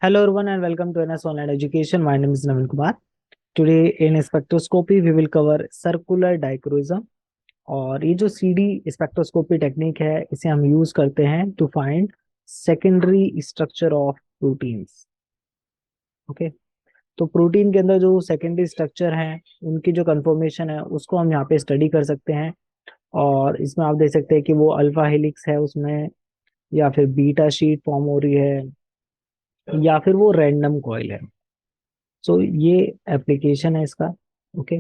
Hello everyone and welcome to NS Online Education. My name is Navin Kumar. Today in spectroscopy we will cover circular dichroism और ये जो CD spectroscopy technique है इसे हम use करते हैं to find secondary structure of proteins. Okay, तो protein के अंदर जो सेकेंडरी स्ट्रक्चर है उनकी जो कंफर्मेशन है उसको हम यहाँ पे स्टडी कर सकते हैं। और इसमें आप देख सकते हैं कि वो अल्फा हेलिक्स है उसमें, या फिर बीटा शीट फॉर्म हो रही है, या फिर वो रैंडम कॉइल है। सो ये एप्लीकेशन है इसका। ओके,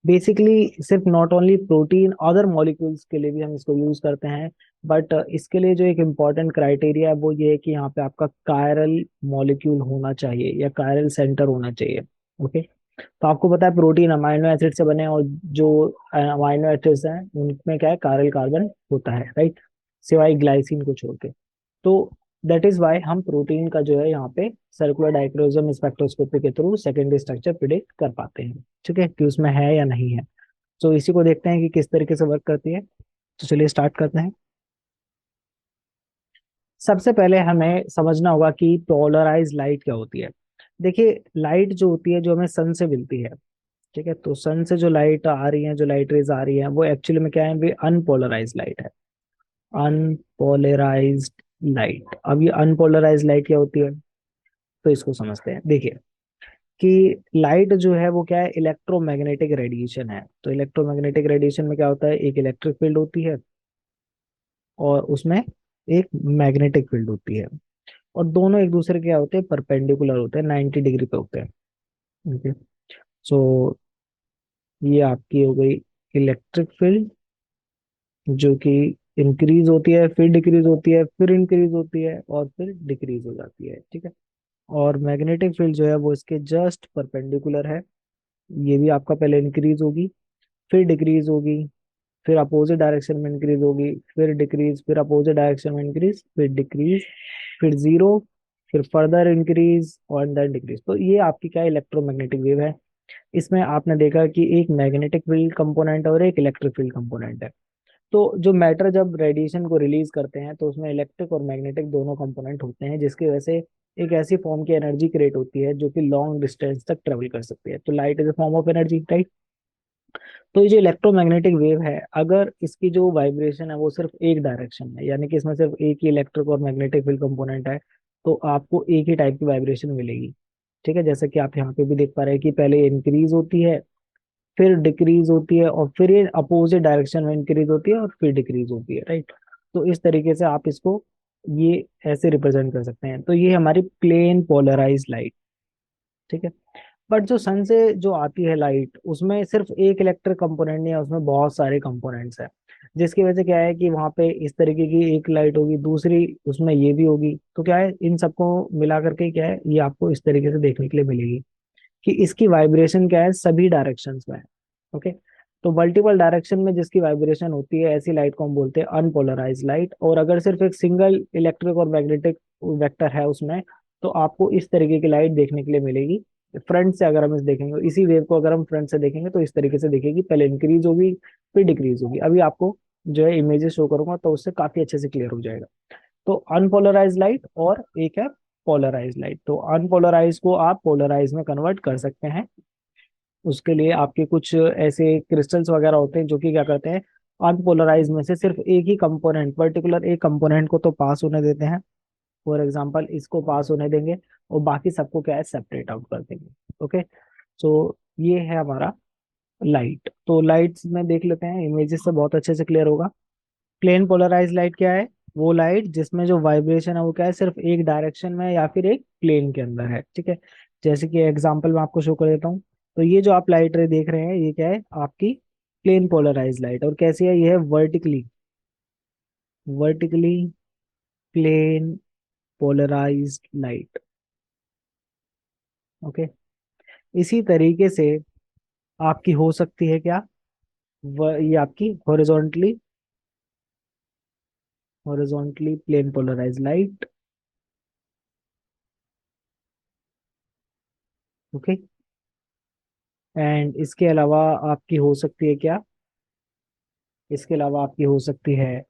बेसिकली सिर्फ not only protein, other molecules के लिए भी हम इसको यूज करते हैं। बट इसके लिए जो एक इम्पॉर्टेंट क्राइटेरिया है वो ये है कि यहाँ पे आपका कायरल मॉलिक्यूल होना चाहिए या कायरल सेंटर होना चाहिए। ओके, तो आपको पता है प्रोटीन अमाइनो एसिड से बने हैं और जो अमाइनो एसिड्स हैं उनमें क्या है, कायरल कार्बन होता है, राइट, सिवाय ग्लाइसिन को छोड़ के। तो दैट इज वाई हम प्रोटीन का जो है यहाँ पे सर्कुलर डाइक्रोजम स्पेक्ट्रोस्कोपी के थ्रू सेकेंडरी स्ट्रक्चर प्रिडिक्ट कर पाते हैं। ठीक है, कि उसमें है या नहीं है। तो इसी को देखते हैं कि किस तरीके से वर्क करती है। तो चलिए स्टार्ट करते हैं। सबसे पहले हमें समझना होगा कि पोलराइज लाइट क्या होती है। देखिए, लाइट जो होती है जो हमें सन से मिलती है, ठीक है, तो सन से जो लाइट आ रही है, जो लाइट रेज आ रही है, वो एक्चुअली में क्या है, वे अनपोलराइज लाइट है। Unpolarised light. अब ये अनपोलराइज लाइट क्या होती है, तो इसको समझते हैं। देखिए कि लाइट जो है वो क्या है, इलेक्ट्रोमैग्नेटिक रेडिएशन है। तो इलेक्ट्रोमैग्नेटिक रेडिएशन में क्या होता है, एक इलेक्ट्रिक फील्ड होती है और उसमें एक मैग्नेटिक फील्ड होती है। और दोनों एक दूसरे के क्या होते हैं, परपेंडिकुलर होते हैं, 90 डिग्री पे होते हैं। ओके, सो ये आपकी हो गई इलेक्ट्रिक फील्ड, जो कि इंक्रीज होती है, फिर डिक्रीज होती है, फिर इंक्रीज होती है और फिर डिक्रीज हो जाती है। ठीक है, और मैग्नेटिक फील्ड जो है वो इसके जस्ट परपेंडिकुलर है। ये भी आपका पहले इंक्रीज होगी, फिर डिक्रीज होगी, फिर अपोजिट डायरेक्शन में इंक्रीज होगी, फिर डिक्रीज, फिर अपोजिट डायरेक्शन में इंक्रीज, फिर डिक्रीज, फिर जीरो, फिर फर्दर इंक्रीज और देन डिक्रीज। तो ये आपकी क्या है, इलेक्ट्रोमैग्नेटिक वेव है। इसमें आपने देखा कि एक मैग्नेटिक फील्ड कंपोनेंट और एक इलेक्ट्रिक फील्ड कंपोनेंट है। तो जो मैटर जब रेडिएशन को रिलीज करते हैं तो उसमें इलेक्ट्रिक और मैग्नेटिक दोनों कंपोनेंट होते हैं, जिसकी वजह से एक ऐसी फॉर्म की एनर्जी क्रिएट होती है जो कि लॉन्ग डिस्टेंस तक ट्रेवल कर सकती है। तो light is a form of energy, right. तो ये जो इलेक्ट्रोमैग्नेटिक वेव है, अगर इसकी जो वाइब्रेशन है वो सिर्फ एक डायरेक्शन में, यानी कि इसमें सिर्फ एक ही इलेक्ट्रिक और मैग्नेटिक फील्ड कंपोनेंट है, तो आपको एक ही टाइप की वाइब्रेशन मिलेगी। ठीक है, जैसे कि आप यहाँ पे भी देख पा रहे हैं कि पहले इंक्रीज होती है, फिर डिक्रीज होती है, और फिर ये अपोजिट डायरेक्शन में इंक्रीज होती है और फिर डिक्रीज होती है, राइट। तो इस तरीके से आप इसको ये ऐसे रिप्रेजेंट कर सकते हैं। तो ये हमारी प्लेन पोलराइज लाइट। ठीक है, बट जो सन से जो आती है लाइट उसमें सिर्फ एक इलेक्ट्रिक कंपोनेंट नहीं है, उसमें बहुत सारे कंपोनेंट्स हैं, जिसकी वजह से क्या है कि वहां पे इस तरीके की एक लाइट होगी, दूसरी उसमें ये भी होगी। तो क्या है, इन सबको मिला करके क्या है, ये आपको इस तरीके से देखने के लिए मिलेगी कि इसकी वाइब्रेशन क्या है, सभी डायरेक्शंस में है। ओके, तो मल्टीपल डायरेक्शन में जिसकी वाइब्रेशन होती है ऐसी लाइट को हम बोलते हैं अनपोलराइज लाइट। और अगर सिर्फ एक सिंगल इलेक्ट्रिक और मैग्नेटिक वेक्टर है उसमें, तो आपको इस तरीके की लाइट देखने के लिए मिलेगी। फ्रंट से अगर हम इस देखेंगे, इसी वेव को अगर हम फ्रंट से देखेंगे तो इस तरीके से दिखेगी, पहले इंक्रीज होगी फिर डिक्रीज होगी। अभी आपको जो है इमेजेस शो करूंगा तो उससे काफी अच्छे से क्लियर हो जाएगा। तो अनपोलराइज लाइट और एक है पोलराइज लाइट। तो अनपोलराइज को आप पोलराइज में कन्वर्ट कर सकते हैं। उसके लिए आपके कुछ ऐसे क्रिस्टल्स वगैरह होते हैं जो कि क्या करते हैं, अनपोलराइज में से सिर्फ एक ही कंपोनेंट, पर्टिकुलर एक कंपोनेंट को तो पास होने देते हैं। फॉर एग्जांपल इसको पास होने देंगे और बाकी सबको क्या है, सेपरेट आउट कर देंगे। ओके, सो ये है हमारा लाइट। तो लाइट्स में देख लेते हैं, इमेजेस से बहुत अच्छे से क्लियर होगा। प्लेन पोलराइज लाइट क्या है, वो लाइट जिसमें जो वाइब्रेशन है वो क्या है, सिर्फ एक डायरेक्शन में या फिर एक प्लेन के अंदर है। ठीक है, जैसे कि एग्जांपल मैं आपको शो कर देता हूँ। तो ये जो आप लाइट रे देख रहे हैं ये क्या है, आपकी प्लेन पोलराइज लाइट। और कैसी है, ये है vertically, vertically plane polarized light. Okay, इसी तरीके से आपकी हो सकती है क्या, ये आपकी horizontally, horizontally plane polarize light. Okay, and इसके अलावा आपकी हो सकती है क्या, इसके अलावा आपकी हो सकती है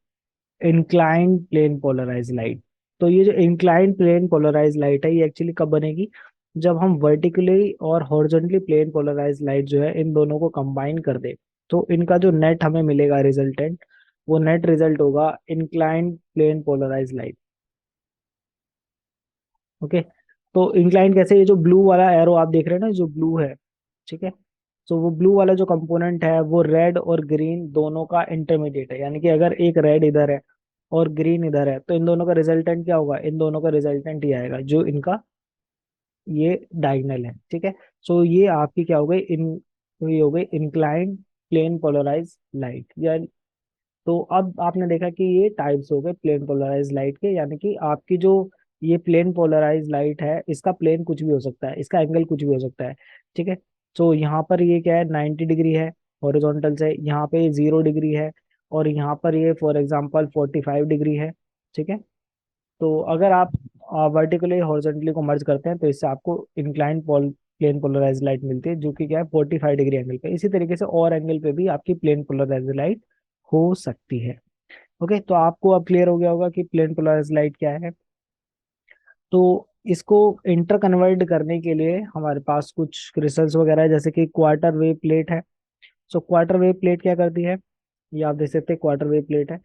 इंक्लाइंड प्लेन पोलराइज लाइट। तो ये जो इंक्लाइन प्लेन पोलराइज लाइट है, ये एक्चुअली कब बनेगी, जब हम वर्टिकली और हॉरिजॉन्टली प्लेन पोलराइज लाइट जो है इन दोनों को कंबाइन कर दे। तो इनका जो नेट हमें मिलेगा रिजल्टेंट, वो नेट रिजल्ट होगा incline plane polarize light. Okay. तो इंक्लाइन कैसे, ये जो ब्लू वाला एरो आप देख रहे हैं ना, जो ब्लू है, ठीक है, तो वो ब्लू वाला जो कंपोनेंट है वो रेड और ग्रीन दोनों का इंटरमीडिएट है, यानी कि अगर एक रेड इधर है और ग्रीन इधर है तो इन दोनों का रिजल्टेंट क्या होगा, इन दोनों का रिजल्टेंट ये आएगा जो इनका ये डायगोनल है, ठीक है। सो ये आपकी क्या हो गई, ये हो गई इंक्लाइंड प्लेन पोलराइज लाइट, या तो अब आपने देखा कि ये टाइप्स हो गए प्लेन पोलराइज लाइट के, यानी कि आपकी जो ये प्लेन पोलराइज लाइट है, इसका प्लेन कुछ भी हो सकता है, इसका एंगल कुछ भी हो सकता है, ठीक है। तो यहाँ पर ये क्या है, 90 डिग्री है हॉरिजॉन्टल से, यहाँ पे 0 डिग्री है, और यहाँ पर ये फॉर एग्जाम्पल 45 डिग्री है, ठीक है। तो अगर आप वर्टिकली हॉरिजॉन्टली को मर्ज करते हैं तो इससे आपको इंक्लाइन प्लेन पोलराइज लाइट मिलती है, जो कि क्या है 45 डिग्री एंगल पे। इसी तरीके से और एंगल पे भी आपकी प्लेन पोलराइज लाइट हो सकती है। ओके, तो आपको अब क्लियर हो गया होगा कि प्लेन पोलराइज लाइट क्या है। तो इसको इंटर कन्वर्ट करने के लिए हमारे पास कुछ क्रिस्टल्स वगैरह है, जैसे कि क्वार्टर वेव प्लेट है। सो क्वार्टर वेव प्लेट क्या करती है, ये आप देख सकते हैं क्वार्टर वेव प्लेट है,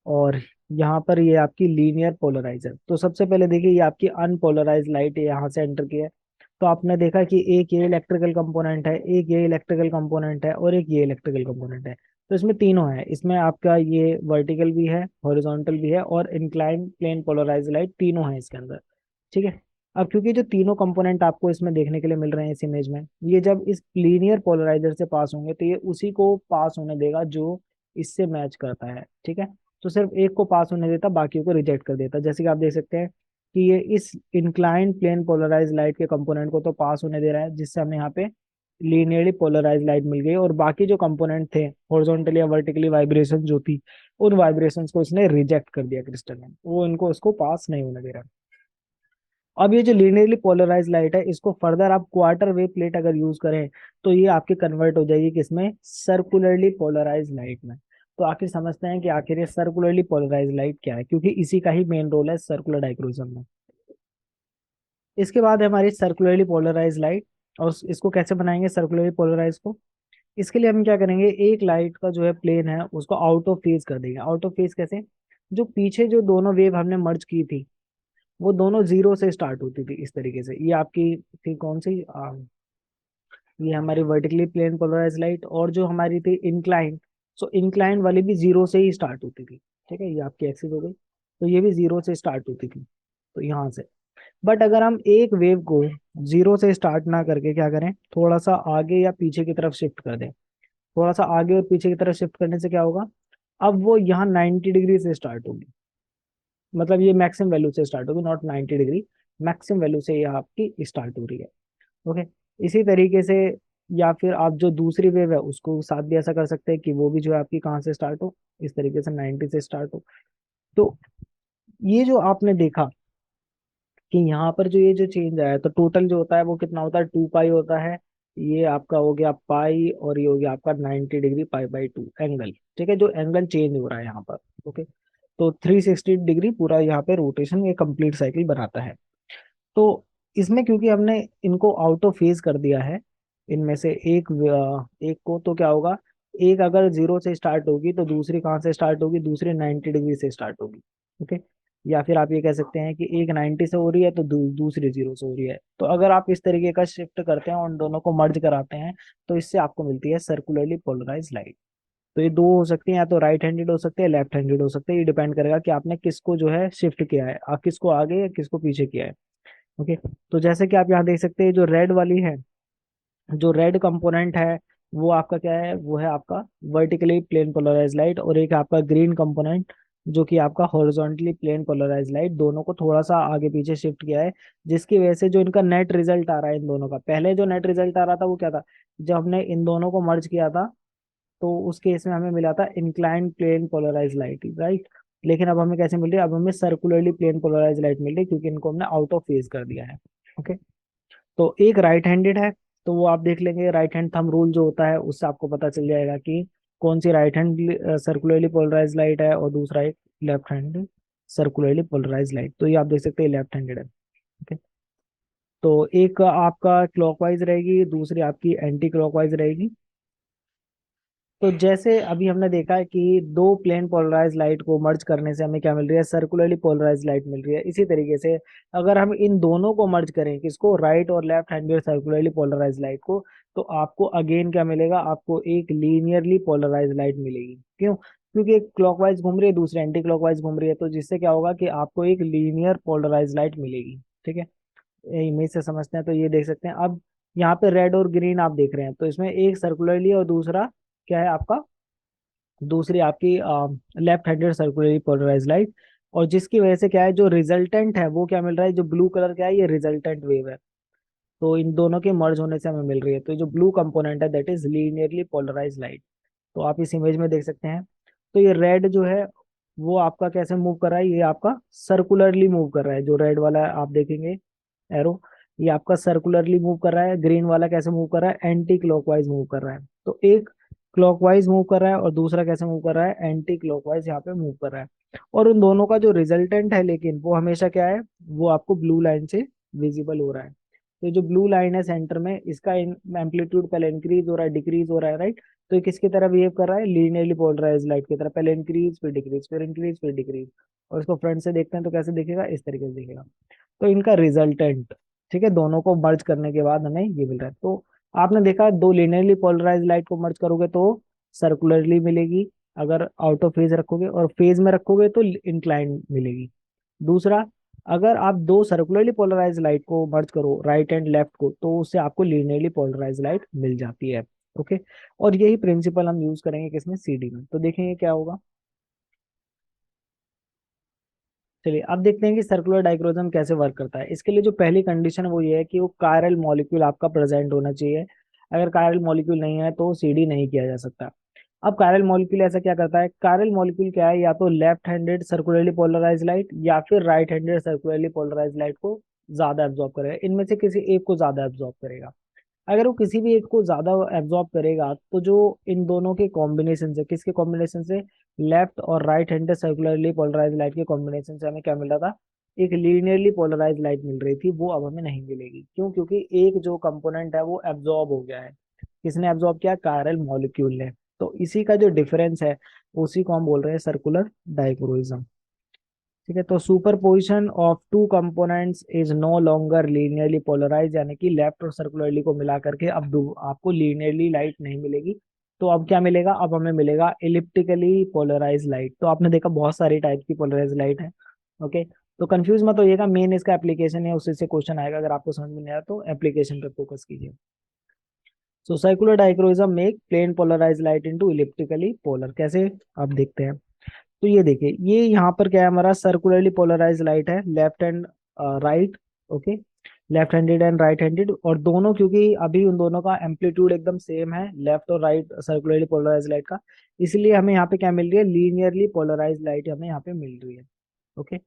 और यहाँ पर ये आपकी लीनियर पोलराइजर। तो सबसे पहले देखिए, ये आपकी अनपोलराइज लाइट है, यहाँ से एंटर किया है। तो आपने देखा कि एक ये इलेक्ट्रिकल कंपोनेंट है, एक ये इलेक्ट्रिकल कंपोनेंट है, और एक ये इलेक्ट्रिकल कंपोनेंट है। तो इसमें तीनों है, इसमें आपका ये वर्टिकल भी है, हॉरिजॉन्टल भी है, और इंक्लाइन प्लेन पोलराइज लाइट, तीनों है इसके अंदर, ठीक है। अब क्योंकि जो तीनों कंपोनेंट आपको इसमें देखने के लिए मिल रहे हैं इस इमेज में, ये जब इस लीनियर पोलराइजर से पास होंगे तो ये उसी को पास होने देगा जो इससे मैच करता है, ठीक है। तो सिर्फ एक को पास होने देता, बाकियों को रिजेक्ट कर देता। जैसे कि आप देख सकते हैं कि ये इस इंक्लाइंड प्लेन पोलराइज लाइट के कंपोनेंट को तो पास होने दे रहा है, जिससे हमें यहाँ पे लीनियरली पोलराइज लाइट मिल गई, और बाकी जो कंपोनेंट थे हॉरिजॉन्टली या वर्टिकली वाइब्रेशन जो थी, उन वाइब्रेशंस को इसने रिजेक्ट कर दिया क्रिस्टल ने, वो इनको उसको पास नहीं होने दे रहा। अब ये जो लीनियरली पोलराइज लाइट है, इसको फर्दर आप क्वार्टर वेव प्लेट अगर यूज करें तो ये आपके कन्वर्ट हो जाएगी किसमें, सर्कुलरली पोलराइज लाइट में। तो आखिर समझते हैं कि आखिर ये सर्कुलरली पोलराइज लाइट क्या है, क्योंकि इसी का ही मेन रोल है सर्कुलर डाइक्रोइज्म में। इसके बाद है हमारी सर्कुलरली पोलराइज लाइट, और इसको कैसे बनाएंगे सर्कुलरली पोलराइज को। इसके लिए हम क्या करेंगे, एक लाइट का जो है प्लेन है उसको आउट ऑफ फेज कर देंगे। आउट ऑफ फेज कैसे, जो पीछे जो दोनों वेव हमने मर्ज की थी वो दोनों जीरो से स्टार्ट होती थी, इस तरीके से। ये आपकी थी कौन सी, ये हमारी वर्टिकली प्लेन पोलराइज लाइट, और जो हमारी थी इंक्लाइन, सो इंक्लाइन वाली भी जीरो से ही स्टार्ट होती थी, ठीक है, ये आपकी एक्सिस हो गई। तो ये भी जीरो से स्टार्ट होती थी, तो यहाँ से। बट अगर हम एक वेव को जीरो से स्टार्ट ना करके क्या करें, थोड़ा सा आगे या पीछे की तरफ शिफ्ट कर दें, थोड़ा सा आगे और पीछे की तरफ शिफ्ट करने से क्या होगा, अब वो यहाँ 90 डिग्री से स्टार्ट होगी, मतलब ये मैक्सिमम वैल्यू से स्टार्ट होगी, नॉट 90 डिग्री, मैक्सिमम वैल्यू से ये आपकी स्टार्ट हो रही है। ओके। इसी तरीके से, या फिर आप जो दूसरी वेव है उसको साथ भी ऐसा कर सकते हैं कि वो भी जो है आपकी कहाँ से स्टार्ट हो, इस तरीके से 90 से स्टार्ट हो। तो ये जो आपने देखा कि यहाँ पर जो ये जो चेंज आया, तो टोटल जो होता है वो कितना होता है, 2 पाई होता है। ये आपका हो गया पाई, और ये हो गया आपका 90 डिग्री, पाई/2 एंगल, ठीक है, जो एंगल चेंज हो रहा है यहाँ पर। ओके। तो 360 डिग्री पूरा यहाँ पे रोटेशन, ये कंप्लीट साइकिल बनाता है। तो इसमें क्योंकि हमने इनको आउट ऑफ फेज कर दिया है, इनमें से एक को, तो क्या होगा, एक अगर जीरो से स्टार्ट होगी तो दूसरी कहाँ से स्टार्ट होगी, दूसरी 90 डिग्री से स्टार्ट होगी। ओके। या फिर आप ये कह सकते हैं कि एक 90 से हो रही है तो दूसरी जीरो से हो रही है। तो अगर आप इस तरीके का शिफ्ट करते हैं, उन दोनों को मर्ज कराते हैं, तो इससे आपको मिलती है सर्कुलरली पोलराइज लाइट। तो ये दो हो सकती है, या तो राइट हैंडेड हो सकते हैं, लेफ्ट हैंडेड हो सकते हैं, ये डिपेंड करेगा कि आपने किसको जो है शिफ्ट किया है, आप किसको आगे या किसको पीछे किया है। ओके। तो जैसे कि आप यहाँ देख सकते हैं, जो रेड वाली है, जो रेड कंपोनेंट है, वो आपका क्या है, वो है आपका वर्टिकली प्लेन पोलराइज लाइट, और एक आपका ग्रीन कंपोनेंट जो कि आपका हॉरिजॉन्टली प्लेन पोलराइज लाइट, दोनों को थोड़ा सा आगे पीछे शिफ्ट किया है, जिसकी वजह से जो इनका नेट रिजल्ट आ रहा है इन दोनों का, पहले जो नेट रिजल्ट आ रहा था वो क्या था, जब हमने इन दोनों को मर्ज किया था तो उस केस में हमें मिला था incline plane polarize light, right. लेकिन अब हमें कैसे मिल रही है, अब हमें सर्कुलरली प्लेन पोलराइज लाइट मिल रही है, क्योंकि इनको हमने आउट ऑफ फेज कर दिया है। ओके। तो एक राइट हैंडेड है, तो वो आप देख लेंगे, राइट हैंड थंब रूल जो होता है उससे आपको पता चल जाएगा कि कौन सी right hand circularly polarize light है, और दूसरा एक left hand circularly polarize light. तो ये आप देख सकते हैं लेफ्ट हैंडेड है। ओके, तो एक आपका क्लॉकवाइज रहेगी, दूसरी आपकी एंटी क्लॉकवाइज रहेगी। तो जैसे अभी हमने देखा है कि दो प्लेन पोलराइज लाइट को मर्ज करने से हमें क्या मिल रही है, सर्कुलरली पोलराइज लाइट मिल रही है। इसी तरीके से अगर हम इन दोनों को मर्ज करें, किसको, राइट और left handed circularly polarize light को, तो आपको अगेन क्या मिलेगा, आपको एक लीनियरली पोलराइज लाइट मिलेगी। क्यों? क्योंकि एक क्लॉकवाइज घूम रही है, दूसरी एंटी क्लॉकवाइज घूम रही है, तो जिससे क्या होगा कि आपको एक लीनियर पोलराइज लाइट मिलेगी। ठीक है, इमेज से समझते हैं। तो ये देख सकते हैं अब, यहाँ पे रेड और ग्रीन आप देख रहे हैं, तो इसमें एक सर्कुलरली और दूसरा क्या है आपका, दूसरी आपकी left handed circularly polarize light. और जिसकी वजह से क्या है, जो रिजल्टेंट है वो क्या मिल रहा है, जो ब्लू कलर का है ये रिजल्टेंट वेव है। तो इन दोनों के मर्ज होने से हमें मिल रही है। तो जो ब्लू कंपोनेंट है that is linearly polarize light. तो आप इस इमेज में देख सकते हैं। तो ये रेड जो है वो आपका कैसे मूव कर रहा है, ये आपका सर्कुलरली मूव कर रहा है। जो रेड वाला है आप देखेंगे एरो, ये आपका सर्कुलरली मूव कर रहा है। ग्रीन वाला कैसे मूव कर रहा है, एंटी क्लॉकवाइज मूव कर रहा है। तो एक क्लॉकवाइज मूव कर रहा है और दूसरा कैसे मूव कर रहा है, एंटी क्लॉकवाइज यहाँ पे मूव कर रहा है। और उन दोनों का जो रिजल्टेंट है लेकिन वो हमेशा क्या है, वो आपको ब्लू लाइन से विजिबल हो रहा है। तो जो ब्लू लाइन है सेंटर में, इसका एम्पलीट्यूड पहले इंक्रीज हो रहा है, डिक्रीज हो रहा है, राइट। तो ये किसकी तरह बिहेव कर रहा है, लीनियरली पोलराइज लाइट की तरह, पहले इंक्रीज फिर डिक्रीज फिर इंक्रीज फिर डिक्रीज। और इसको फ्रंट से देखते हैं तो कैसे दिखेगा, इस तरीके से दिखेगा। तो इनका रिजल्टेंट, ठीक है, दोनों को मर्ज करने के बाद हमें ये मिल रहा है। तो आपने देखा दो लिनियरली पोलराइज लाइट को मर्ज करोगे तो सर्कुलरली मिलेगी, अगर आउट ऑफ फेज रखोगे, और फेज में रखोगे तो इंक्लाइन मिलेगी। दूसरा, अगर आप दो सर्कुलरली पोलराइज लाइट को मर्ज करो, राइट एंड लेफ्ट को, तो उससे आपको लीनियरली पोलराइज लाइट मिल जाती है। ओके, और यही प्रिंसिपल हम यूज करेंगे किसमें, सीडी में। तो देखेंगे क्या होगा। चलिए अब देखते हैं कि सर्कुलर डाइक्रोजम कैसे वर्क करता है। इसके लिए जो पहली कंडीशन है वो ये है कि वो कायरल मॉलिक्यूल आपका प्रेजेंट होना चाहिए। अगर कायरल मॉलिक्यूल नहीं है तो सीडी नहीं किया जा सकता। अब कायरल मॉलिक्यूल ऐसा क्या करता है, कायरल मॉलिक्यूल क्या है, या तो left handed circularly polarize light या फिर right handed circularly polarize light को ज्यादा एब्जॉर्ब करेगा। इनमें से किसी एक को ज्यादा एब्जॉर्ब करेगा। अगर वो किसी भी एक को ज्यादा एब्जॉर्ब करेगा तो जो इन दोनों के कॉम्बिनेशन से, किसके कॉम्बिनेशन से, लेफ्ट और right handed circularly polarize light के कॉम्बिनेशन से हमें क्या मिल रहा था, एक लीनियरली पोलराइज लाइट मिल रही थी, वो अब हमें नहीं मिलेगी। क्यों? क्योंकि एक जो कंपोनेंट है वो एब्जॉर्ब हो गया है। किसने एब्जॉर्ब किया, कायरल मॉलिक्यूल ने। तो इसी का जो डिफरेंस है उसी को हम बोल रहे हैं सर्कुलर डाइक्रोइज्म। ठीक है, तो superposition of two components is no longer linearly polarize, यानी कि लेफ्ट और सर्कुलरली को मिला करके अब आपको लीनियरली लाइट नहीं मिलेगी। तो अब क्या मिलेगा, अब हमें मिलेगा इलिप्टिकली पोलराइज लाइट। तो आपने देखा बहुत सारी टाइप की पोलराइज लाइट है। ओके, तो कंफ्यूज मत होइएगा, मेन इसका एप्लीकेशन है, उसी से क्वेश्चन आएगा। अगर आपको समझ में नहीं आया तो एप्लीकेशन पे फोकस कीजिए। So circular dichroism make plane polarize light into elliptically polar. कैसे, आप देखते हैं। तो ये देखिए, ये यहाँ पर क्या है, हमारा सर्कुलरली पोलराइज लाइट है, left and right. Okay, left handed and right handed, और दोनों क्योंकि अभी उन दोनों का एम्पलीट्यूड एकदम सेम है, लेफ्ट और राइट सर्कुलरली पोलराइज लाइट का, इसलिए हमें यहाँ पे क्या मिल रही है, लीनियरली पोलराइज लाइट हमें यहाँ पे मिल रही है। ओके,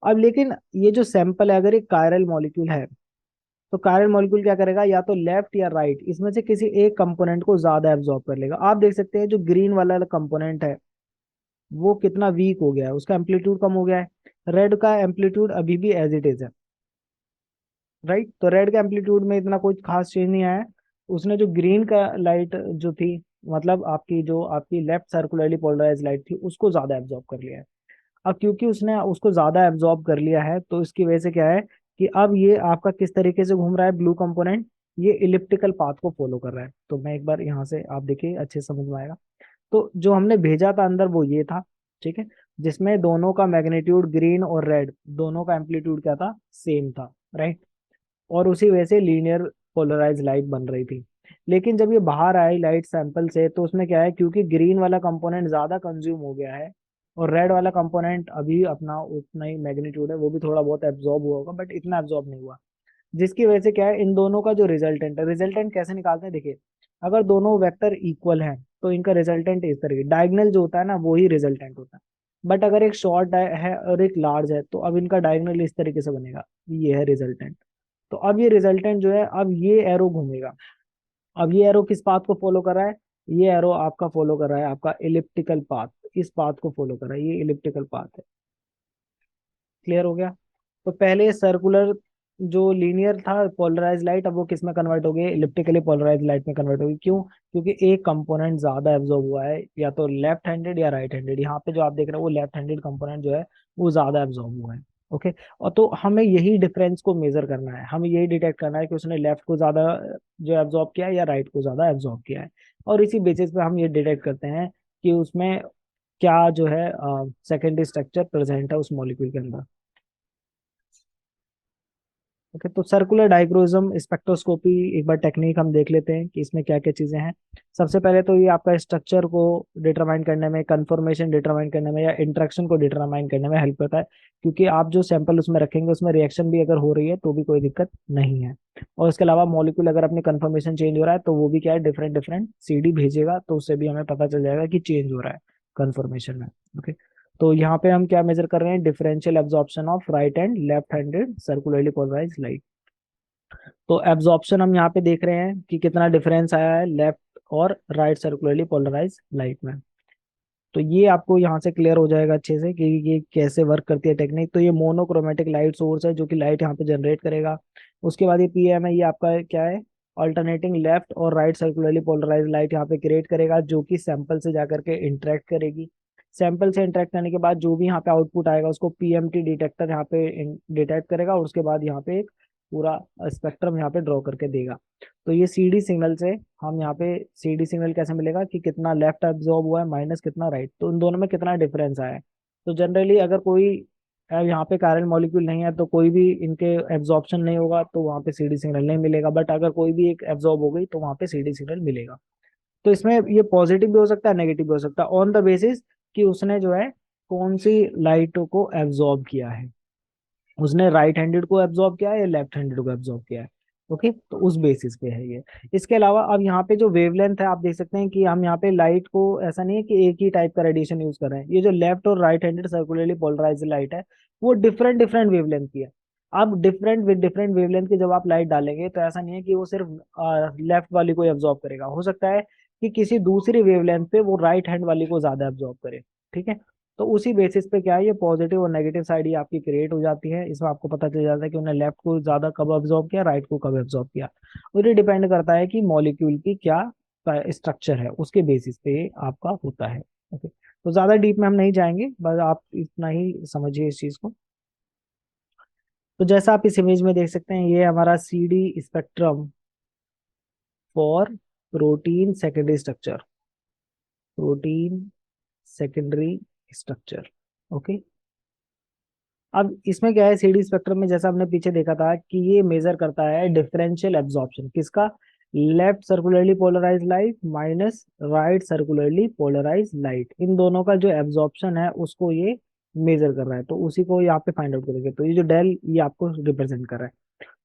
अब लेकिन ये जो सैंपल है, अगर एक कायरल मॉलिक्यूल है, तो कायरल मॉलिक्यूल क्या करेगा, या तो लेफ्ट या राइट, इसमें से किसी एक कंपोनेंट को ज्यादा एब्जॉर्ब कर लेगा। आप देख सकते हैं जो ग्रीन वाला कंपोनेंट है वो कितना वीक हो गया है, उसका एम्पलीट्यूड कम हो गया है। रेड का एम्पलीट्यूड अभी भी एज इट इज है, राइट। तो रेड का एम्पलीट्यूड में इतना कोई खास चेंज नहीं आया है। उसने जो ग्रीन का लाइट जो थी, मतलब आपकी जो आपकी लेफ्ट सर्कुलरली पोलराइज लाइट थी, उसको ज्यादा एब्जॉर्ब कर लिया है। अब क्योंकि उसने उसको ज्यादा एब्जॉर्ब कर लिया है, तो इसकी वजह से क्या है कि अब ये आपका किस तरीके से घूम रहा है, ब्लू कंपोनेंट, ये इलिप्टिकल पाथ को फॉलो कर रहा है। तो मैं एक बार यहाँ से, आप देखिए अच्छे से समझ में आएगा। तो जो हमने भेजा था अंदर वो ये था, ठीक है, जिसमें दोनों का मैग्नीट्यूड, ग्रीन और रेड दोनों का एम्पलीट्यूड क्या था, सेम था, राइट। और उसी वजह से लीनियर पोलराइज लाइट बन रही थी। लेकिन जब ये बाहर आई लाइट सैंपल से, तो उसमें क्या है, क्योंकि ग्रीन वाला कंपोनेंट ज्यादा कंज्यूम हो गया है और रेड वाला कंपोनेंट अभी अपना उतना ही मैग्नीट्यूड है, वो भी थोड़ा बहुत एब्जॉर्ब हुआ होगा बट इतना एब्जॉर्ब नहीं हुआ। जिसकी वजह से क्या है, इन दोनों का जो रिजल्टेंट है, रिजल्टेंट कैसे निकालते हैं, देखिए, अगर दोनों वेक्टर इक्वल हैं तो इनका रिजल्टेंट इस तरीके, डायगोनल जो होता है ना वो ही रिजल्टेंट होता है। बट अगर एक शॉर्ट है और एक लार्ज है, तो अब इनका डायगोनल इस तरीके से बनेगा, ये है रिजल्टेंट। तो अब ये रिजल्टेंट जो है, अब ये एरो घूमेगा। अब ये एरो किस पाथ को फॉलो कर रहा है, ये एरो आपका फॉलो कर रहा है आपका इलिप्टिकल पाथ, इस पाथ को फॉलो कर रहा है, ये इलिप्टिकल पाथ है। क्लियर हो गया। तो पहले सर्कुलर जो लीनियर था पोलराइज लाइट, अब वो किस में कन्वर्ट हो गई, इलिप्टिकली पोलराइज लाइट में कन्वर्ट हो गई। क्यों? क्योंकि एक कंपोनेंट ज्यादा एब्जॉर्ब हुआ है, या तो लेफ्ट हैंडेड या राइट हैंडेड। यहाँ पे जो आप देख रहे हो वो लेफ्ट हैंडेड कंपोनेंट जो है वो ज्यादा एब्जॉर्ब हुआ है। ओके। और तो हमें यही डिफरेंस को मेजर करना है, हमें यही डिटेक्ट करना है कि उसने लेफ्ट को ज्यादा जो एब्जॉर्ब किया है या राइट को ज्यादा एब्जॉर्ब किया है। और इसी बेसिस पे हम ये डिटेक्ट करते हैं कि उसमें क्या जो है सेकेंडरी स्ट्रक्चर प्रेजेंट है उस मॉलिक्यूल के अंदर। ओके। तो सर्कुलर डाइक्रोइज्म स्पेक्ट्रोस्कोपी एक बार टेक्निक हम देख लेते हैं कि इसमें क्या क्या चीजें हैं। सबसे पहले तो ये आपका स्ट्रक्चर को डिटरमाइन करने में, कंफर्मेशन डिटरमाइन करने में या इंटरेक्शन को डिटरमाइन करने में हेल्प करता है, क्योंकि आप जो सैंपल उसमें रखेंगे उसमें रिएक्शन भी अगर हो रही है तो भी कोई दिक्कत नहीं है। और इसके अलावा मॉलिक्यूल अगर अपनी कंफर्मेशन चेंज हो रहा है तो वो भी क्या है, डिफरेंट डिफरेंट सीडी भेजेगा, तो उससे भी हमें पता चल जाएगा कि चेंज हो रहा है कंफर्मेशन में। ओके। तो यहाँ पे हम क्या मेजर कर रहे हैं, differential absorption of right and left handed circularly polarize light. तो एब्जॉर्प्शन हम यहाँ पे देख रहे हैं कि कितना डिफरेंस आया है लेफ्ट और राइट सर्कुलरली पोलराइज लाइट में। तो ये आपको यहाँ से क्लियर हो जाएगा अच्छे से कि ये कैसे वर्क करती है टेक्निक। तो ये मोनोक्रोमेटिक लाइट सोर्स है जो कि लाइट यहाँ पे जनरेट करेगा। उसके बाद ये पीएम है, ये आपका क्या है, अल्टरनेटिंग लेफ्ट और राइट सर्कुलरली पोलराइज लाइट यहाँ पे क्रिएट करेगा, जो कि सैंपल से जाकर के इंटरेक्ट करेगी। सैंपल से इंटरेक्ट करने के बाद जो भी यहाँ पे आउटपुट आएगा उसको पीएमटी डिटेक्टर यहाँ पे डिटेक्ट करेगा, और उसके बाद यहाँ पे एक पूरा स्पेक्ट्रम यहाँ पे ड्रॉ करके देगा। तो ये सीडी सिग्नल से हम यहाँ पे, सीडी सिग्नल कैसे मिलेगा कि कितना लेफ्ट एब्जॉर्ब हुआ है माइनस कितना राइट, तो उन दोनों में कितना डिफरेंस आया है। तो जनरली अगर कोई यहाँ पे कारण मॉलिक्यूल नहीं है तो कोई भी इनके एब्जॉर्प्शन नहीं होगा, तो वहाँ पे सीडी सिग्नल नहीं मिलेगा। बट अगर कोई भी एक एब्जॉर्ब हो गई तो वहाँ पे सीडी सिग्नल मिलेगा। तो इसमें ये पॉजिटिव भी हो सकता है, नेगेटिव भी हो सकता है, ऑन द बेसिस कि उसने जो है कौन सी लाइटों को एब्जॉर्ब किया है, उसने राइट हैंडेड को एब्जॉर्ब किया है या लेफ्ट हैंडेड को एब्जॉर्ब किया है। ओके। तो उस बेसिस पे है ये। इसके अलावा अब यहाँ पे जो वेवलेंथ है आप देख सकते हैं कि हम यहाँ पे लाइट को, ऐसा नहीं है कि एक ही टाइप का रेडिएशन यूज कर रहे हैं, ये जो लेफ्ट और right handed circularly polarized light है वो डिफरेंट डिफरेंट वेवलेंथ की है। अब डिफरेंट विद डिफरेंट वेवलेंथ की जब आप लाइट डालेंगे तो ऐसा नहीं है कि वो सिर्फ लेफ्ट वाली को एब्जॉर्ब करेगा, हो सकता है कि किसी दूसरी वेवलेंथ पे वो राइट हैंड वाली को ज्यादा एब्जॉर्ब करे। ठीक है। तो उसी बेसिस पे क्या है, ये पॉजिटिव और नेगेटिव साइड ये आपकी क्रिएट हो जाती है। इसमें आपको पता चल जाता है कि उन्हें लेफ्ट को ज्यादा कब अब्जॉर्ब किया, राइट को कब अब्जॉर्ब किया। और ये डिपेंड करता है कि मॉलिक्यूल की क्या स्ट्रक्चर है, उसके बेसिस पे आपका होता है। ओके। तो ज्यादा डीप में हम नहीं जाएंगे, बस आप इतना ही समझिए इस चीज को। तो जैसा आप इस इमेज में देख सकते हैं, ये हमारा CD spectrum for protein secondary structure, protein secondary structure. Okay. अब इसमें क्या है, सीडी स्पेक्ट्रम में जैसा हमने पीछे देखा था कि ये मेजर करता है डिफरेंशियल एब्जॉर्प्शन किसका, left circularly polarize light minus right circularly polarize light, इन दोनों का जो एब्जॉर्प्शन है उसको ये मेजर कर रहा है। तो उसी को यहाँ पे फाइंड आउट करेंगे। तो ये जो डेल ये आपको रिप्रेजेंट कर रहा है।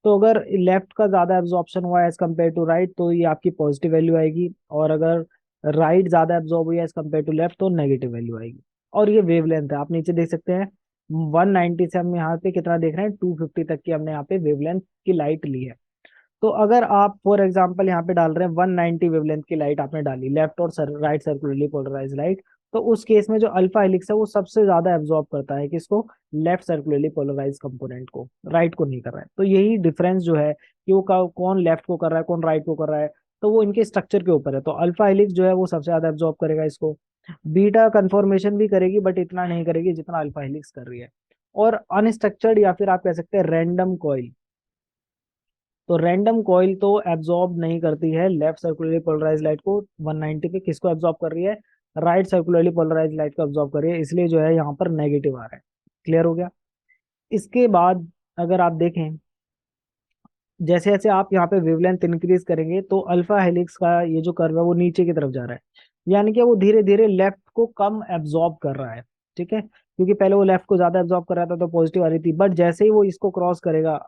तो अगर लेफ्ट का ज्यादा एब्जॉर्प्शन हुआ है एज कम्पेयर टू राइट तो ये आपकी पॉजिटिव वैल्यू आएगी, और अगर राइट ज्यादा एब्जॉर्ब हुई है एज कम्पेयर टू लेफ्ट तो नेगेटिव वैल्यू आएगी। और ये वेवलेंथ है, आप नीचे देख सकते हैं 190 से हम यहाँ पे कितना देख रहे हैं, 250 तक की हमने यहाँ पे वेवलेंथ की लाइट ली है। तो अगर आप फॉर एग्जांपल यहाँ पे डाल रहे हैं 190 वेवलेंथ की लाइट आपने डाली, लेफ्ट और राइट सर्कुलरली पोलराइज लाइट, तो उस केस में जो अल्फा हेलिक्स है वो सबसे ज्यादा एब्जॉर्ब करता है किसको, लेफ्ट सर्कुलरली पोलराइज कंपोनेंट को, राइट को नहीं कर रहा है। तो यही डिफरेंस जो है कि वो कौन लेफ्ट को कर रहा है कौन राइट को कर रहा है, तो वो इनके स्ट्रक्चर के ऊपर है। तो अल्फा हेलिक्स जो है वो सबसे ज्यादा एब्जॉर्ब करेगा इसको, बीटा कन्फॉर्मेशन भी करेगी बट इतना नहीं करेगी जितना अल्फा हेलिक्स कर रही है। और अनस्ट्रक्चर्ड या फिर आप कह सकते हैं रैंडम कॉइल, तो रैंडम कॉइल तो एब्जॉर्ब नहीं करती है लेफ्ट सर्कुलरली पोलराइज लाइट को 190 पे, किसको एब्जॉर्ब कर रही है, राइट सर्कुलरली पोलराइज लाइट को एब्जॉर्ब कर रही है, इसलिए जो है यहाँ पर नेगेटिव आ रहा है। क्लियर हो गया। इसके बाद अगर आप देखें, जैसे जैसे आप यहाँ पे वेवलेंथ इंक्रीज करेंगे तो अल्फा हेलिक्स का ये जो कर्व है वो नीचे की तरफ जा रहा है, यानी कि वो धीरे धीरे लेफ्ट को कम एब्जॉर्ब कर रहा है। ठीक है, क्योंकि पहले वो लेफ्ट को ज्यादा एब्जॉर्ब कर रहा था तो पॉजिटिव आ रही थी, बट जैसे ही वो इसको क्रॉस करेगा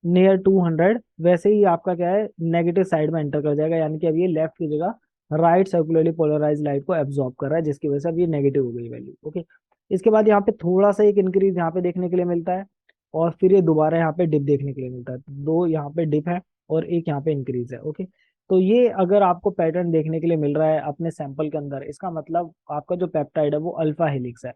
नियर 200, वैसे ही आपका क्या है, नेगेटिव साइड में एंटर कर जाएगा, यानी कि अब ये लेफ्ट की जगह राइट सर्कुलरली पोलराइज लाइट को एब्जॉर्ब कर रहा है, जिसकी वजह से अब ये नेगेटिव हो गई वैल्यू। ओके। इसके बाद यहाँ पे थोड़ा सा एक इंक्रीज यहाँ पे देखने के लिए मिलता है, और फिर ये दोबारा यहाँ पे डिप देखने के लिए मिलता है, दो यहाँ पे डिप है और एक यहाँ पे इंक्रीज है। ओके। तो ये अगर आपको पैटर्न देखने के लिए मिल रहा है अपने सैंपल के अंदर, इसका मतलब आपका जो पेप्टाइड है वो अल्फा हेलिक्स है।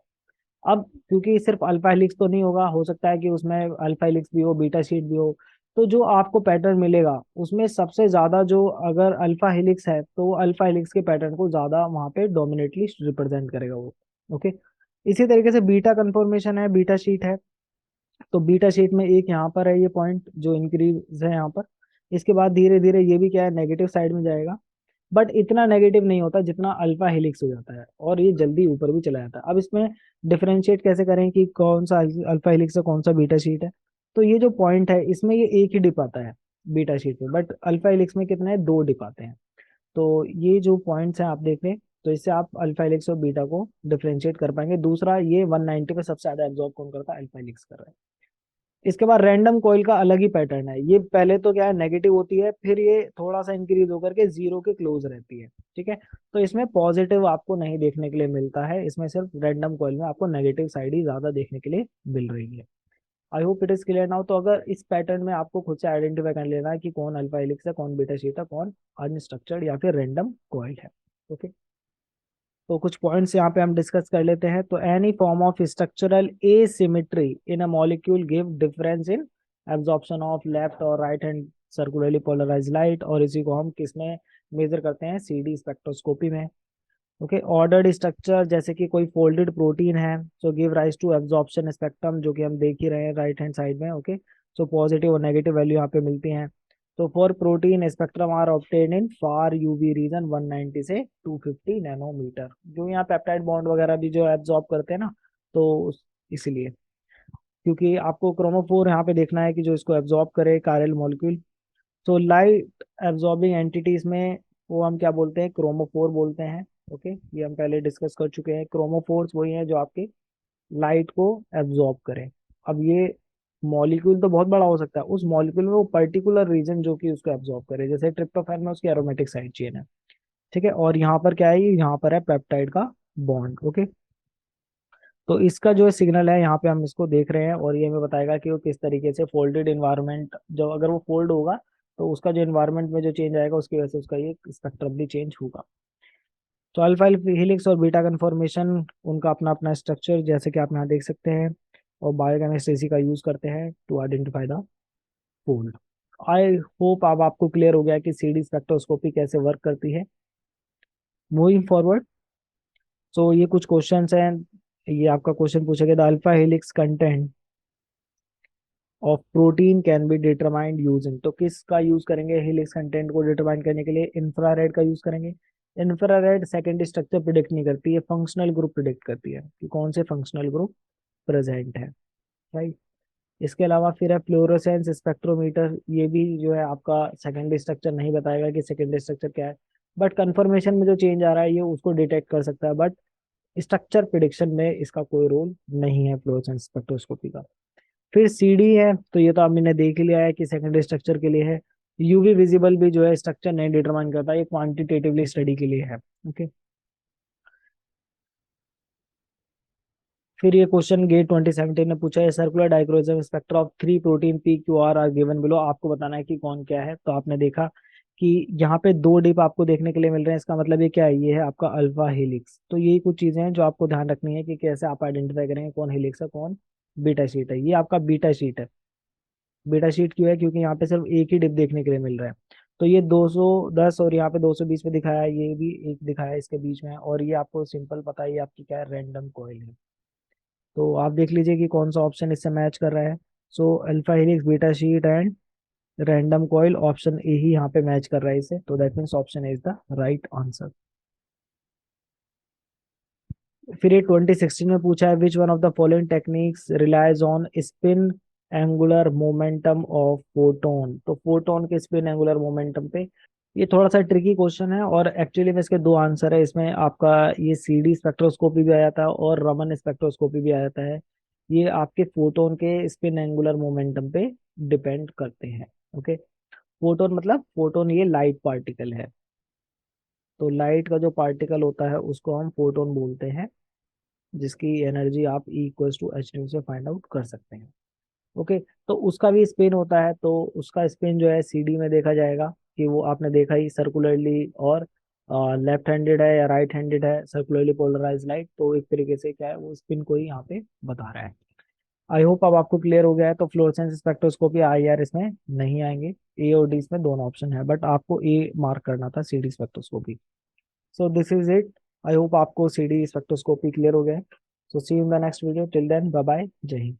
अब क्योंकि सिर्फ अल्फा हेलिक्स तो नहीं होगा, हो सकता है कि उसमें अल्फा हेलिक्स भी हो, बीटा शीट भी हो। तो जो आपको पैटर्न मिलेगा उसमें सबसे ज्यादा जो, अगर अल्फा हेलिक्स है तो अल्फा हेलिक्स के पैटर्न को ज्यादा वहां पे डोमिनेटली रिप्रेजेंट करेगा वो। ओके। इसी तरीके से बीटा कंफर्मेशन है, बीटा शीट है। तो बीटा शीट में एक यहाँ पर है ये पॉइंट जो इंक्रीज है यहाँ पर। इसके बाद धीरे धीरे ये भी क्या है, नेगेटिव साइड में जाएगा। बट इतना नेगेटिव नहीं होता जितना अल्फा हेलिक्स हो जाता है, और ये जल्दी ऊपर भी चला जाता है। अब इसमें डिफरेंशिएट कैसे करें कि कौन सा अल्फा हेलिक्स है कौन सा बीटा शीट है। तो ये जो पॉइंट है इसमें ये एक ही डिप आता है बीटा शीट में, बट अल्फा हेलिक्स में कितने हैं, दो डिप आते हैं। तो ये जो पॉइंट्स हैं आप देख लें, तो इससे आप अल्फा हेलिक्स और बीटा को डिफरेंशिएट कर पाएंगे। दूसरा, ये 190 पे सबसे ज्यादा एब्जॉर्ब कौन करता है, अल्फा हेलिक्स कर रहा है। इसके बाद रैंडम कॉइल का अलग ही पैटर्न है। ये पहले तो क्या है, नेगेटिव होती है, फिर ये थोड़ा सा इंक्रीज होकर के जीरो के क्लोज रहती है। ठीक है। तो इसमें पॉजिटिव आपको नहीं देखने के लिए मिलता है, इसमें सिर्फ रैंडम कॉइल में आपको नेगेटिव साइड ही ज्यादा देखने के लिए मिल रही है। I hope it is clear now. तो अगर इस पैटर्न में आपको खुद से आइडेंटिफाई कर लेना है कि कौन अल्फा हेलिक्स है, कौन बीटा शीट है, कौन अनस्ट्रक्चर्ड या फिर रैंडम कॉइल है। ओके। तो कुछ पॉइंट्स यहाँ पे हम डिस्कस कर लेते हैं। तो any form of structural asymmetry in a molecule give difference in absorption of left और right hand circularly polarize light, और इसी को हम किस में मेजर करते हैं, सीडी स्पेक्ट्रोस्कोपी में। ओके। ऑर्डर्ड स्ट्रक्चर जैसे कि कोई फोल्डेड प्रोटीन है, so give rise to absorption spectrum, जो कि हम देख ही रहे हैं राइट हैंड साइड में। ओके। सो पॉजिटिव और नेगेटिव वैल्यू यहाँ पे मिलती हैं। तो for protein spectrum are obtain in far UV region 190 से 250 नैनोमीटर, जो यहाँ पेप्टाइड बॉन्ड वगैरह भी जो एब्जॉर्ब करते हैं ना, तो इसलिए, क्योंकि आपको क्रोमोफोर यहाँ पे देखना है कि जो इसको एब्जॉर्ब करे कायरल मॉलिक्यूल। तो लाइट एब्जॉर्बिंग एंटिटीज में वो हम क्या बोलते हैं, क्रोमोफोर बोलते हैं। ओके। ये हम पहले डिस्कस कर चुके हैं। क्रोमोफोर्स वही हैं जो आपके लाइट को एब्जॉर्ब करें। अब ये मॉलिक्यूल तो बहुत बड़ा हो सकता है, उस मॉलिक्यूल में वो पर्टिकुलर रीजन जो कि उसको एब्जॉर्ब करे, जैसे ट्रिप्टोफैन में उसकी एरोमेटिक साइड चेन है। ठीक है। और यहाँ पर क्या है, ये यहाँ पर है पेप्टाइड का बॉन्ड। ओके। तो इसका जो है सिग्नल है यहाँ पे हम इसको देख रहे हैं, और ये हमें बताएगा कि वो किस तरीके से फोल्डेड इन्वायरमेंट, जो अगर वो फोल्ड होगा तो उसका जो इन्वायरमेंट में जो चेंज आएगा उसकी वजह से उसका ये स्पेक्ट्रम भी चेंज होगा। तो अल्फा हेलिक्स और बीटा कन्फॉर्मेशन, उनका अपना अपना स्ट्रक्चर जैसे कि आप यहाँ देख सकते हैं, और बायोकेमिस्ट्री का यूज करते हैं to identify the fold. I hope अब आपको क्लियर हो गया कि सीडी स्पेक्ट्रोस्कोपी कैसे वर्क करती है। मूविंग फॉरवर्ड, तो ये कुछ क्वेश्चंस हैं। ये आपका क्वेश्चन पूछा गया, the alpha helix content of protein can be determined using, तो किसका यूज करेंगे हेलिक्स कंटेंट को डिटरमाइन करने के लिए, इंफ्रारेड का यूज करेंगे। इंफ्रारेड सेकेंड स्ट्रक्चर प्रिडिक्ट नहीं करती है, फंक्शनल ग्रुप प्रिडिक्ट करती है कि कौन से फंक्शनल ग्रुप प्रेजेंट है। राइट। इसके अलावा फिर है फ्लोरोसेंस स्पेक्ट्रोमीटर, ये भी जो है आपका सेकेंडरी स्ट्रक्चर नहीं बताएगा कि सेकेंडरी स्ट्रक्चर क्या है, बट कंफर्मेशन में जो चेंज आ रहा है ये उसको डिटेक्ट कर सकता है, बट स्ट्रक्चर प्रिडिक्शन में इसका कोई रोल नहीं है फ्लोरोसेंस स्पेक्ट्रोस्कोपी का। फिर सीडी है, तो ये तो आपने देख लिया है कि सेकेंडरी स्ट्रक्चर के लिए है। यूवी विजिबल भी जो है स्ट्रक्चर नहीं डिटरमाइन करता, ये क्वांटिटेटिवली स्टडी के लिए है। ओके। फिर ये क्वेश्चन गेट 2017 ने पूछा है, circular dichroism spectra of three protein P Q R given below, आपको बताना है कि कौन क्या है। तो आपने देखा कि यहाँ पे दो डिप आपको देखने के लिए मिल रहे हैं, इसका मतलब ये क्या है, ये है आपका अल्फा हेलिक्स। तो यही कुछ चीजें हैं जो आपको ध्यान रखनी है कि कैसे आप आइडेंटिफाई करेंगे कौन हेलिक्स है कौन बीटा शीट है। ये आपका बीटा शीट है। बीटा शीट क्यों है, क्योंकि यहाँ पे सिर्फ एक ही डिप देखने के लिए मिल रहा है। तो ये 210 और यहाँ पे 220 पे दिखाया है, ये भी एक दिखाया है इसके बीच में, और ये आपको सिंपल पता है ये आपकी क्या है, रैंडम कॉइल है। तो आप देख लीजिए कि कौन सा ऑप्शन इससे मैच कर रहा है। So alpha helix beta sheet and random coil, option A ही यहाँ पे मैच कर रहा है इसे, तो that means option A is the right answer. फिर ये 2016 में पूछा है, which one of the following techniques relies on spin angular momentum of photon, तो फोटोन के स्पिन एंगुलर मोमेंटम पे। ये थोड़ा सा ट्रिकी क्वेश्चन है, और एक्चुअली में इसके दो आंसर है। इसमें आपका ये सीडी स्पेक्ट्रोस्कोपी भी आ जाता है और रमन स्पेक्ट्रोस्कोपी भी आ जाता है। ये आपके फोटोन के स्पिन एंगुलर मोमेंटम पे डिपेंड करते हैं। ओके। फोटोन मतलब, फोटोन ये लाइट पार्टिकल है, तो लाइट का जो पार्टिकल होता है उसको हम फोटोन बोलते हैं, जिसकी एनर्जी आप E equals to H nu से फाइंड आउट कर सकते हैं। ओके। तो उसका भी स्पिन होता है, तो उसका स्पिन जो है सीडी में देखा जाएगा कि वो आपने देखा ही सर्कुलरली और लेफ्ट हैंडेड है या राइट हैंडेड है सर्कुलरली पोलराइज लाइट, तो एक तरीके से क्या है वो स्पिन को ही यहाँ पे बता रहा है। आई होप अब आपको क्लियर हो गया है। तो फ्लोरेसेंस स्पेक्ट्रोस्कोपी आई आर इसमें नहीं आएंगे, ए और डी इसमें दोनों ऑप्शन है, बट आपको ए मार्क करना था, C D spectroscopy. So this is it. I hope आपको सी डी स्पेक्ट्रोस्कोपी क्लियर हो गया है। So see you in the next video, till then bye bye, Jai Hind.